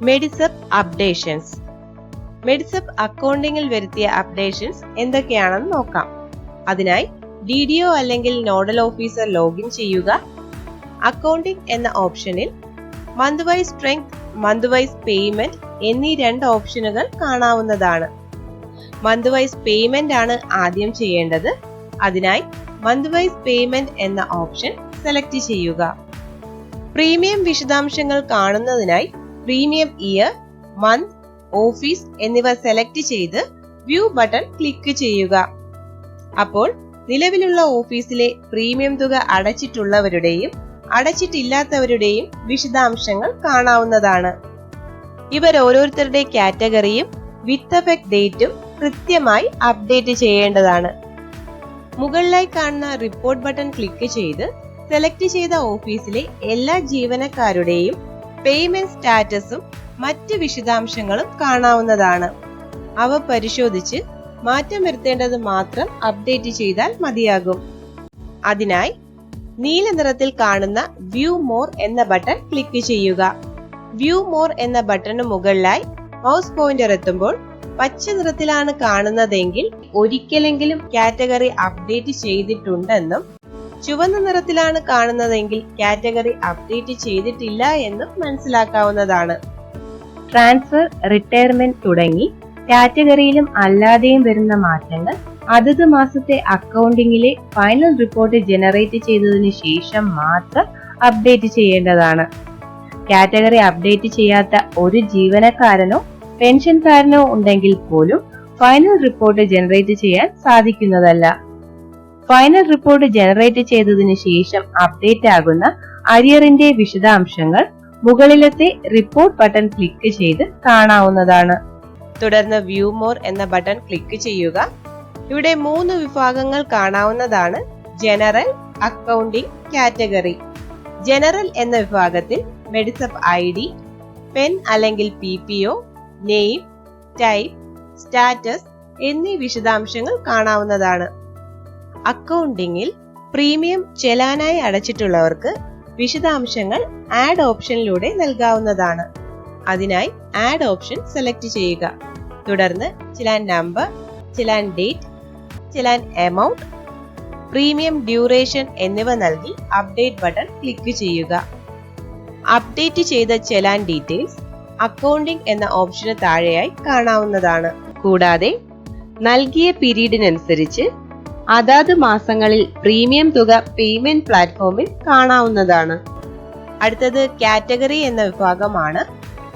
Medisep updations. Medisep അക്കൗണ്ടിങ്ങിൽ വരുത്തിയ updations എന്തൊക്കെയാണെന്ന് നോക്കാം. അതിനായി DDO അല്ലെങ്കിൽ നോഡൽ ഓഫീസർ ലോഗിൻ ചെയ്യുക. അക്കൗണ്ടിംഗ് എന്ന ഓപ്ഷനിൽ month wise strength, month wise payment എന്നീ രണ്ട് ഓപ്ഷനുകൾ കാണാവുന്നതാണ്. മന്ത് വൈസ് പേയ്മെന്റ് ആണ് ആദ്യം ചെയ്യേണ്ടത്. അതിനായി മന്ത് വൈസ് പേയ്മെന്റ് എന്ന ഓപ്ഷൻ സെലക്ട് ചെയ്യുക. പ്രീമിയം വിശദാംശങ്ങൾ കാണുന്നതിനായി പ്രീമിയം ഇയർ, മന്ത്, ഓഫീസ് എന്നിവ സെലക്ട് ചെയ്ത് വ്യൂ ബട്ടൺ ക്ലിക്ക് ചെയ്യുക. അപ്പോൾ നിലവിലുള്ള ഓഫീസിലെ പ്രീമിയം തുക അടച്ചിട്ടുള്ളവരുടെയും അടച്ചിട്ടില്ലാത്തവരുടെയും വിശദാംശങ്ങൾ കാണാവുന്നതാണ്. ഇവർ ഓരോരുത്തരുടെ കാറ്റഗറിയും വിത്ത് എഫക്ട് ഡേറ്റും കൃത്യമായി അപ്ഡേറ്റ് ചെയ്യേണ്ടതാണ്. മുകളിലായി കാണുന്ന റിപ്പോർട്ട് ബട്ടൺ ക്ലിക്ക് ചെയ്ത് സെലക്ട് ചെയ്ത ഓഫീസിലെ എല്ലാ ജീവനക്കാരുടെയും പേയ്മെന്റ് സ്റ്റാറ്റസും മറ്റ് വിശദാംശങ്ങളും കാണാവുന്നതാണ്. അവ പരിശോധിച്ച് മാറ്റം വരുത്തേണ്ടത് മാത്രം അപ്ഡേറ്റ് ചെയ്താൽ മതിയാകും. അതിനായി നീല നിറത്തിൽ കാണുന്ന വ്യൂ മോർ എന്ന ബട്ടൺ ക്ലിക്ക് ചെയ്യുക. വ്യൂ മോർ എന്ന ബട്ടണിന് മുകളിലായി മൗസ് പോയിന്റർ എത്തുമ്പോൾ പച്ച നിറത്തിലാണ് കാണുന്നതെങ്കിൽ ഒരിക്കലെങ്കിലും കാറ്റഗറി അപ്ഡേറ്റ് ചെയ്തിട്ടുണ്ടെന്നും, ചുവന്ന നിറത്തിലാണ് കാണുന്നതെങ്കിൽ കാറ്റഗറി അപ്ഡേറ്റ് ചെയ്തിട്ടില്ല എന്നും മനസ്സിലാക്കാവുന്നതാണ്. ട്രാൻസ്ഫർ, റിട്ടയർമെന്റ് തുടങ്ങി കാറ്റഗറിയിലും അല്ലാതെയും വരുന്ന മാറ്റങ്ങൾ അതത് മാസത്തെ അക്കൗണ്ടിങ്ങിലെ ഫൈനൽ റിപ്പോർട്ട് ജനറേറ്റ് ചെയ്തതിനു ശേഷം മാത്രം അപ്ഡേറ്റ് ചെയ്യേണ്ടതാണ്. കാറ്റഗറി അപ്ഡേറ്റ് ചെയ്യാത്ത ഒരു ജീവനക്കാരനോ പെൻഷൻകാരനോ ഉണ്ടെങ്കിൽ പോലും ഫൈനൽ റിപ്പോർട്ട് ജനറേറ്റ് ചെയ്യാൻ സാധിക്കുന്നതല്ല. ഫൈനൽ റിപ്പോർട്ട് ജനറേറ്റ് ചെയ്തതിനു ശേഷം അപ്ഡേറ്റ് ആകുന്ന അരിയറിന്റെ വിശദാംശങ്ങൾ മുകളിലത്തെ റിപ്പോർട്ട് ബട്ടൺ ക്ലിക്ക് ചെയ്ത് കാണാവുന്നതാണ്. തുടർന്ന് വ്യൂ മോർ എന്ന ബട്ടൺ ക്ലിക്ക് ചെയ്യുക. ഇവിടെ 3 വിഭാഗങ്ങൾ കാണാവുന്നതാണ്: ജനറൽ, അക്കൗണ്ടിംഗ്, കാറ്റഗറി. ജനറൽ എന്ന വിഭാഗത്തിൽ മെഡിസപ്പ് ID, പെൻ അല്ലെങ്കിൽ PPO, നെയിം, ടൈപ്പ്, സ്റ്റാറ്റസ് എന്നീ വിശദാംശങ്ങൾ കാണാവുന്നതാണ്. അക്കൗണ്ടിങ്ങിൽ പ്രീമിയം ചെലാനായി അടച്ചിട്ടുള്ളവർക്ക് വിശദാംശങ്ങൾ ആഡ് ഓപ്ഷനിലൂടെ നൽകാവുന്നതാണ്. അതിനായി ആഡ് ഓപ്ഷൻ സെലക്ട് ചെയ്യുക. തുടർന്ന് challan number, challan date, challan amount, premium duration എന്നിവ നൽകി അപ്ഡേറ്റ് ബട്ടൺ ക്ലിക്ക് ചെയ്യുക. അപ്ഡേറ്റ് ചെയ്ത ചെലാൻ ഡീറ്റെയിൽസ് അക്കൗണ്ടിംഗ് എന്ന ഓപ്ഷന് താഴെയായി കാണാവുന്നതാണ്. കൂടാതെ നൽകിയ പീരീഡിനനുസരിച്ച് അതാത് മാസങ്ങളിൽ പ്രീമിയം തുക പേയ്മെന്റ് പ്ലാറ്റ്ഫോമിൽ കാണാവുന്നതാണ്. അടുത്തത് കാറ്റഗറി എന്ന വിഭാഗമാണ്.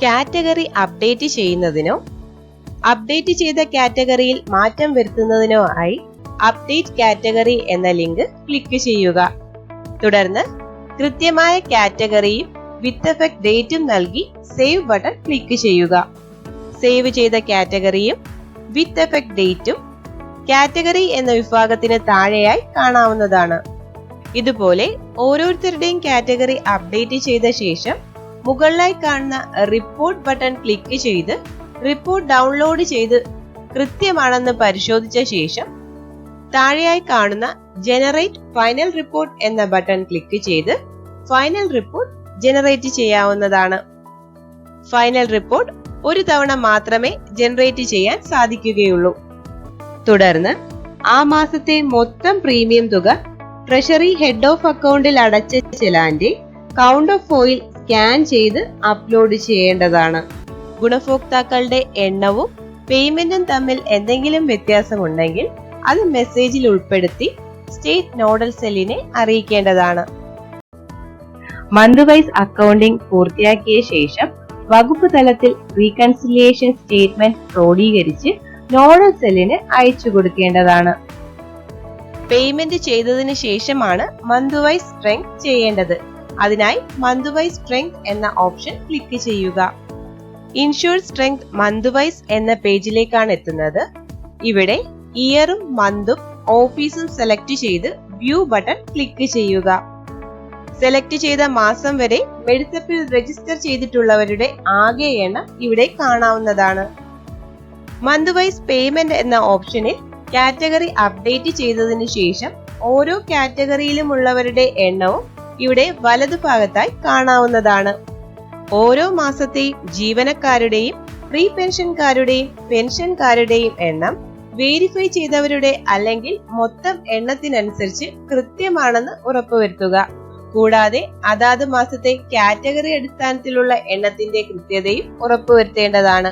കാറ്റഗറി അപ്ഡേറ്റ് ചെയ്യുന്നതിനോ അപ്ഡേറ്റ് ചെയ്ത കാറ്റഗറിയിൽ മാറ്റം വരുത്തുന്നതിനോ ആയി അപ്ഡേറ്റ് കാറ്റഗറി എന്ന ലിങ്ക് ക്ലിക്ക് ചെയ്യുക. തുടർന്ന് കൃത്യമായ കാറ്റഗറിയും വിത്ത് എഫക്ട് ഡേറ്റും നൽകി സേവ് ബട്ടൺ ക്ലിക്ക് ചെയ്യുക. സേവ് ചെയ്ത കാറ്റഗറിയും വിത്ത് എഫക്ട് ഡേറ്റും കാറ്റഗറി എന്ന വിഭാഗത്തിന് താഴെയായി കാണാവുന്നതാണ്. ഇതുപോലെ ഓരോരുത്തരുടെയും കാറ്റഗറി അപ്ഡേറ്റ് ചെയ്ത ശേഷം മുകളിലായി കാണുന്ന റിപ്പോർട്ട് ബട്ടൺ ക്ലിക്ക് ചെയ്ത് റിപ്പോർട്ട് ഡൗൺലോഡ് ചെയ്ത് കൃത്യമാണെന്ന് പരിശോധിച്ച ശേഷം താഴെയായി കാണുന്ന ജനറേറ്റ് ഫൈനൽ റിപ്പോർട്ട് എന്ന ബട്ടൺ ക്ലിക്ക് ചെയ്ത് ഫൈനൽ റിപ്പോർട്ട് ജനറേറ്റ് ചെയ്യാവുന്നതാണ്. ഫൈനൽ റിപ്പോർട്ട് ഒരു തവണ മാത്രമേ ജനറേറ്റ് ചെയ്യാൻ സാധിക്കുകയുള്ളൂ. തുടർന്ന് ആ മാസത്തെ മൊത്തം പ്രീമിയം തുക ട്രഷറി ഹെഡ് ഓഫ് അക്കൗണ്ടിൽ അടച്ച ചെലാന്റെ കൗണ്ട് ഓഫ് ഫോയിൽ സ്കാൻ ചെയ്ത് അപ്ലോഡ് ചെയ്യേണ്ടതാണ്. ഗുണഭോക്താക്കളുടെ എണ്ണവും പേയ്മെന്റും തമ്മിൽ എന്തെങ്കിലും വ്യത്യാസമുണ്ടെങ്കിൽ അത് മെസ്സേജിൽ ഉൾപ്പെടുത്തി സ്റ്റേറ്റ് നോഡൽ സെല്ലിനെ അറിയിക്കേണ്ടതാണ്. മന്ത് വൈസ് അക്കൗണ്ടിംഗ് പൂർത്തിയാക്കിയ ശേഷം വകുപ്പ് തലത്തിൽ റീകൺസിലിയേഷൻ സ്റ്റേറ്റ്മെന്റ് ക്രോഡീകരിച്ച് നോഡൽ സെല്ലിന് അയച്ചു കൊടുക്കേണ്ടതാണ്. പേയ്മെന്റ് ചെയ്തതിന് ശേഷമാണ് മന്ത് വൈസ് സ്ട്രെങ്ത് ചെയ്യേണ്ടത്. അതിനായി മന്ത് വൈസ് സ്ട്രെങ്ത് എന്ന ഓപ്ഷൻ ക്ലിക്ക് ചെയ്യുക. ഇൻഷുർഡ് സ്ട്രെങ്ത് മന്ത് വൈസ് എന്ന പേജിലേക്കാണ് എത്തുന്നത്. ഇവിടെ ഇയറും മന്തും ഓഫീസും സെലക്ട് ചെയ്ത് വ്യൂ ബട്ടൺ ക്ലിക്ക് ചെയ്യുക. സെലക്ട് ചെയ്ത മാസം വരെ മെഡിസപ്പിൽ രജിസ്റ്റർ ചെയ്തിട്ടുള്ളവരുടെ ആകെ എണ്ണം ഇവിടെ കാണാവുന്നതാണ്. മന്ത് വൈസ് പേയ്മെന്റ് എന്ന ഓപ്ഷനിൽ കാറ്റഗറി അപ്ഡേറ്റ് ചെയ്തതിനു ശേഷം ഓരോ കാറ്റഗറിയിലും ഉള്ളവരുടെ എണ്ണവും ഇവിടെ വലതുഭാഗത്തായി കാണാവുന്നതാണ്. ഓരോ മാസത്തെയും ജീവനക്കാരുടെയും പ്രീ പെൻഷൻകാരുടെയും പെൻഷൻകാരുടെയും എണ്ണം വേരിഫൈ ചെയ്തവരുടെ അല്ലെങ്കിൽ മൊത്തം എണ്ണത്തിനനുസരിച്ച് കൃത്യമാണെന്ന് ഉറപ്പുവരുത്തുക. കൂടാതെ അതാത് മാസത്തെ കാറ്റഗറി അടിസ്ഥാനത്തിലുള്ള എണ്ണത്തിന്റെ കൃത്യതയും ഉറപ്പുവരുത്തേണ്ടതാണ്.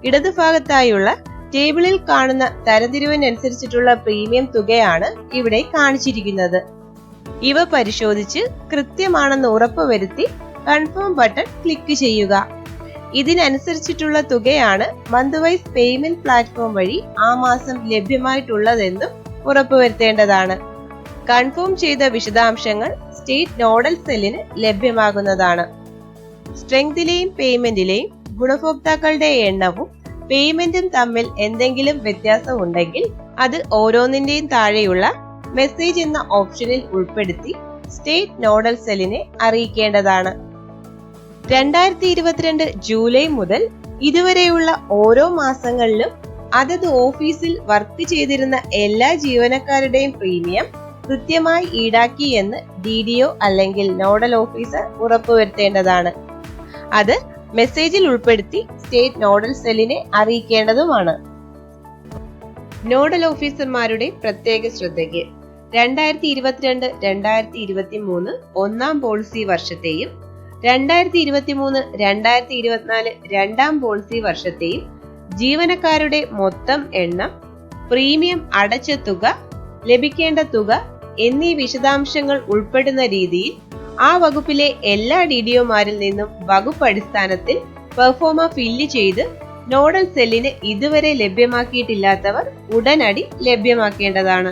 ഇടതുഭാഗത്തായുള്ള ടേബിളിൽ കാണുന്ന തരംതിരിവിനനുസരിച്ചിട്ടുള്ള പ്രീമിയം തുകയാണ് ഇവിടെ കാണിച്ചിരിക്കുന്നത്. ഇവ പരിശോധിച്ച് കൃത്യമാണെന്ന് ഉറപ്പുവരുത്തി കൺഫേം ബട്ടൺ ക്ലിക്ക് ചെയ്യുക. ഇതിനനുസരിച്ചിട്ടുള്ള തുകയാണ് മന്ത് വൈസ് പേയ്മെന്റ് പ്ലാറ്റ്ഫോം വഴി ആ മാസം ലഭ്യമായിട്ടുള്ളതെന്നും ഉറപ്പുവരുത്തേണ്ടതാണ്. കൺഫേം ചെയ്ത വിശദാംശങ്ങൾ സ്റ്റേറ്റ് നോഡൽ സെല്ലിന് ലഭ്യമാകുന്നതാണ്. സ്ട്രെങ്തിലെയും പേയ്മെന്റിലെയും ഗുണഭോക്താക്കളുടെ എണ്ണവും പേയ്മെന്റും തമ്മിൽ എന്തെങ്കിലും വ്യത്യാസം ഉണ്ടെങ്കിൽ അത് ഓരോന്നിന്റെയും താഴെയുള്ള മെസ്സേജ് എന്ന ഓപ്ഷനിൽ ഉൾപ്പെടുത്തി സ്റ്റേറ്റ് നോഡൽ സെല്ലിനെ അറിയിക്കേണ്ടതാണ്. 2022 ജൂലൈ മുതൽ ഇതുവരെയുള്ള ഓരോ മാസങ്ങളിലും അതത് ഓഫീസിൽ വർക്ക് ചെയ്തിരുന്ന എല്ലാ ജീവനക്കാരുടെയും പ്രീമിയം കൃത്യമായി ഈടാക്കി എന്ന് DDO അല്ലെങ്കിൽ നോഡൽ ഓഫീസർ ഉറപ്പുവരുത്തേണ്ടതാണ്. അത് മെസ്സേജിൽ ഉൾപ്പെടുത്തി സ്റ്റേറ്റ് നോഡൽ സെല്ലിനെ അറിയിക്കേണ്ടതുമാണ്. നോഡൽ ഓഫീസർമാരുടെ പ്രത്യേക ശ്രദ്ധയ്ക്ക് 2022-2023 ഒന്നാം പോളിസി വർഷത്തെയും 2023-2024 രണ്ടാം പോളിസി വർഷത്തെയും ജീവനക്കാരുടെ മൊത്തം എണ്ണം, പ്രീമിയം അടച്ച തുക, ലഭിക്കേണ്ട തുക എന്നീ വിശദാംശങ്ങൾ ഉൾപ്പെടുന്ന രീതിയിൽ ആ വകുപ്പിലെ എല്ലാ DDOമാരിൽ നിന്നും വകുപ്പ് അടിസ്ഥാനത്തിൽ പെർഫോമ ഫില്ല് ചെയ്ത് നോഡൽ സെല്ലിന് ഇതുവരെ ലഭ്യമാക്കിയിട്ടില്ലാത്തവർ ഉടനടി ലഭ്യമാക്കേണ്ടതാണ്.